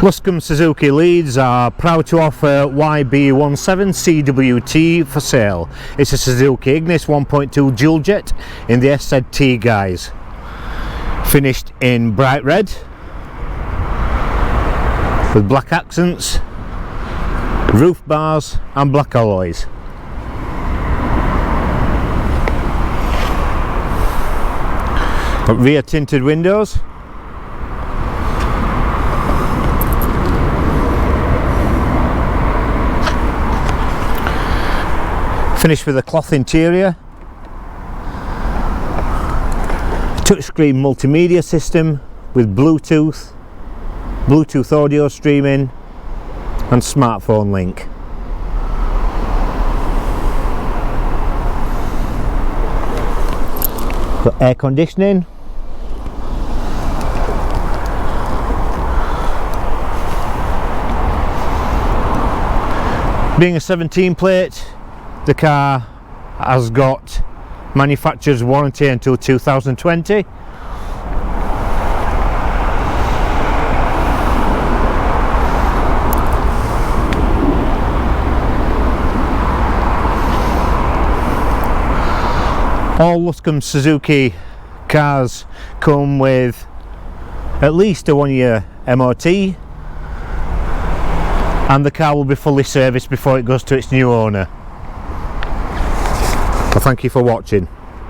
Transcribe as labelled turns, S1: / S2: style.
S1: Luscombe Suzuki Leeds are proud to offer YB17 CWT for sale. It's a Suzuki Ignis 1.2 Dualjet in the SZT guise. Finished in bright red with black accents, roof bars and black alloys. Got rear tinted windows. Finished with a cloth interior, touchscreen multimedia system with Bluetooth audio streaming and smartphone link. Got air conditioning, being a 17 plate, the car has got manufacturer's warranty until 2020. All Luscombe Suzuki cars come with at least a 1-year MOT, and the car will be fully serviced before it goes to its new owner. Well, thank you for watching.